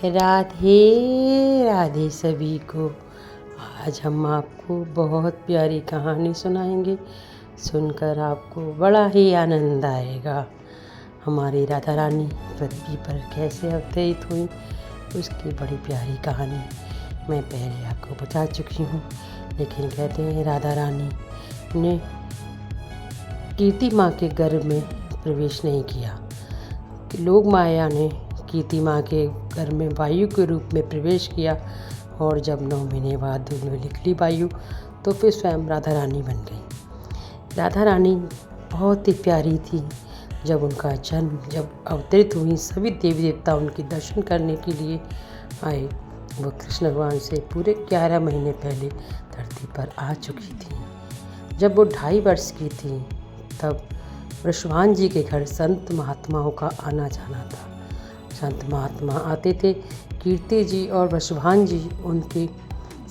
राधे राधे सभी को। आज हम आपको बहुत प्यारी कहानी सुनाएंगे। सुनकर आपको बड़ा ही आनंद आएगा। हमारी राधा रानी पृथ्वी पर कैसे अवतरित हुई, उसकी बड़ी प्यारी कहानी मैं पहले आपको बता चुकी हूँ। लेकिन कहते हैं राधा रानी ने कीर्ति माँ के गर्भ में प्रवेश नहीं किया। लोक माया ने कीर्ति माँ के घर में वायु के रूप में प्रवेश किया और जब 9 महीने बाद उन्होंने निकली वायु तो फिर स्वयं राधा रानी बन गई। राधा रानी बहुत ही प्यारी थी। जब उनका जन्म जब अवतरित हुई, सभी देवी देवता उनके दर्शन करने के लिए आए। वो कृष्ण भगवान से पूरे 11 महीने पहले धरती पर आ चुकी थी। जब वो 2.5 वर्ष की थी तब वृषभान जी के घर संत महात्माओं का आना जाना था। संत महात्मा आते थे, कीर्ति जी और वृषभान जी उनकी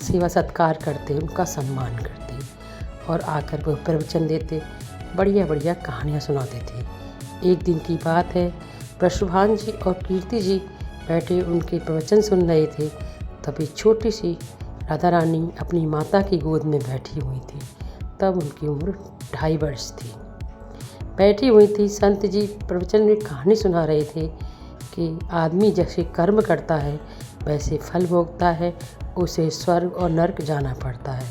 सेवा सत्कार करते, उनका सम्मान करते और आकर वो प्रवचन देते, बढ़िया बढ़िया कहानियाँ सुनाते थे। एक दिन की बात है, वृषभान जी और कीर्ति जी बैठे उनके प्रवचन सुन रहे थे। तभी छोटी सी राधा रानी अपनी माता की गोद में बैठी हुई थी। तब उनकी उम्र 2.5 वर्ष थी। बैठी हुई थी, संत जी प्रवचन में कहानी सुना रहे थे कि आदमी जैसे कर्म करता है वैसे फल भोगता है, उसे स्वर्ग और नरक जाना पड़ता है।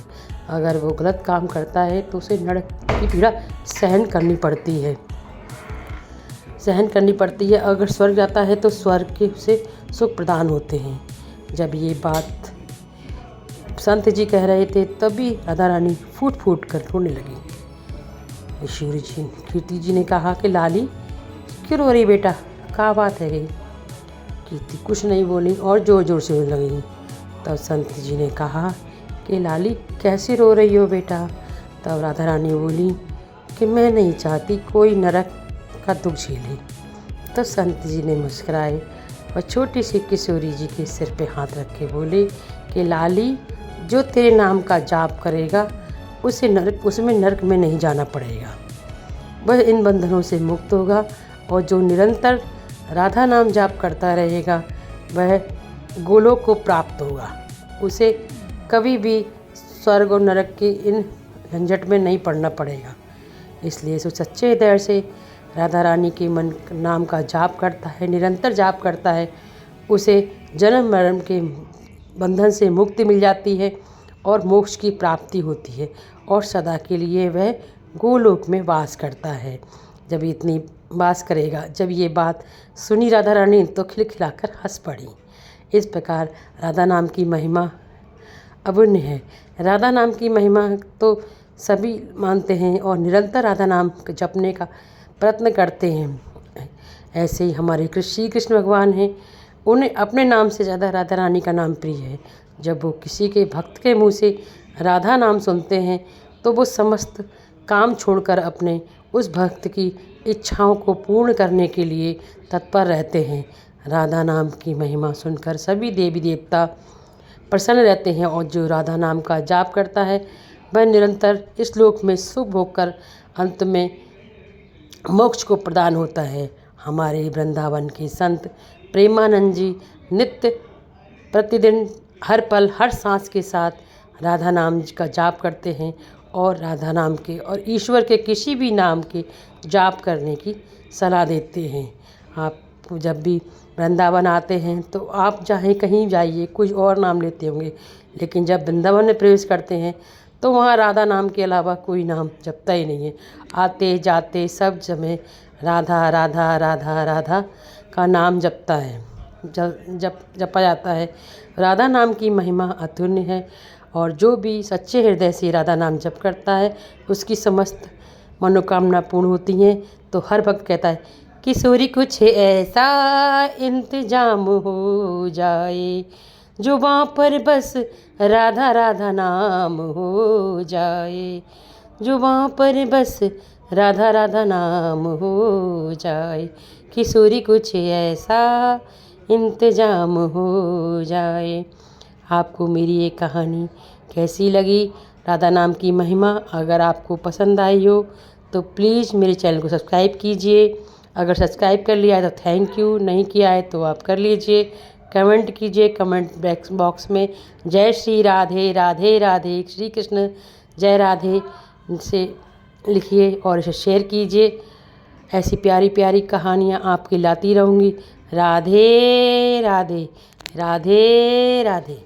अगर वो गलत काम करता है तो उसे नरक की पीड़ा सहन करनी पड़ती है। अगर स्वर्ग जाता है तो स्वर्ग के उसे सुख प्रदान होते हैं। जब ये बात संत जी कह रहे थे तभी राधा रानी फूट फूट कर रोने लगी। ईश्वरी जी कीर्ति जी ने कहा कि लाली क्यों रो रही बेटा, क्या बात है गई? कीर्ति कुछ नहीं बोली और ज़ोर ज़ोर से रोने लगी। तब संत जी ने कहा कि लाली कैसे रो रही हो बेटा? तब राधा रानी बोली कि मैं नहीं चाहती कोई नरक का दुख झेले। तब संत जी ने मुस्कुराए और छोटी सी किशोरी जी के सिर पे हाथ रख के बोले कि लाली जो तेरे नाम का जाप करेगा उसमें नरक में नहीं जाना पड़ेगा, वह इन बंधनों से मुक्त होगा। और जो निरंतर राधा नाम जाप करता रहेगा वह गोलोक को प्राप्त होगा, उसे कभी भी स्वर्ग और नरक के इन झंझट में नहीं पड़ना पड़ेगा। इसलिए जो सच्चे हृदय से राधा रानी के मन नाम का जाप करता है, निरंतर जाप करता है, उसे जन्म मरण के बंधन से मुक्ति मिल जाती है और मोक्ष की प्राप्ति होती है और सदा के लिए वह गोलोक में वास करता है। जब इतनी वास करेगा, जब ये बात सुनी राधा रानी तो खिलखिलाकर हंस पड़ी। इस प्रकार राधा नाम की महिमा अवन्य है। राधा नाम की महिमा तो सभी मानते हैं और निरंतर राधा नाम जपने का प्रयत्न करते हैं। ऐसे ही हमारे श्री कृष्ण भगवान हैं, उन्हें अपने नाम से ज़्यादा राधा रानी का नाम प्रिय है। जब वो किसी के भक्त के मुंह से राधा नाम सुनते हैं तो वो समस्त काम छोड़कर अपने उस भक्त की इच्छाओं को पूर्ण करने के लिए तत्पर रहते हैं। राधा नाम की महिमा सुनकर सभी देवी देवता प्रसन्न रहते हैं और जो राधा नाम का जाप करता है वह निरंतर इस लोक में सुख भोग कर अंत में मोक्ष को प्रदान होता है। हमारे वृंदावन के संत प्रेमानंद जी नित्य प्रतिदिन हर पल हर सांस के साथ राधा नाम का जाप करते हैं और राधा नाम के और ईश्वर के किसी भी नाम के जाप करने की सलाह देते हैं। आप जब भी वृंदावन आते हैं तो आप चाहे कहीं जाइए कुछ और नाम लेते होंगे, लेकिन जब वृंदावन में प्रवेश करते हैं तो वहाँ राधा नाम के अलावा कोई नाम जपता ही नहीं है। आते जाते सब समय राधा राधा राधा राधा का नाम जपता है, जपा जाता है। राधा नाम की महिमा अतुल्य है और जो भी सच्चे हृदय से राधा नाम जप करता है उसकी समस्त मनोकामना पूर्ण होती हैं। तो हर भक्त कहता है किशोरी कुछ ऐसा इंतजाम हो जाए, जुबां पर बस राधा राधा नाम हो जाए, जुबां पर बस राधा राधा नाम हो जाए, किशोरी कुछ ऐसा इंतजाम हो जाए। आपको मेरी ये कहानी कैसी लगी? राधा नाम की महिमा अगर आपको पसंद आई हो तो प्लीज़ मेरे चैनल को सब्सक्राइब कीजिए। अगर सब्सक्राइब कर लिया है तो थैंक यू, नहीं किया है तो आप कर लीजिए। कमेंट कीजिए कमेंट बॉक्स में जय श्री राधे राधे राधे श्री कृष्ण जय राधे से लिखिए और इसे शेयर कीजिए। ऐसी प्यारी प्यारी कहानियाँ आपकी लाती रहूँगी। राधे राधे राधे राधे।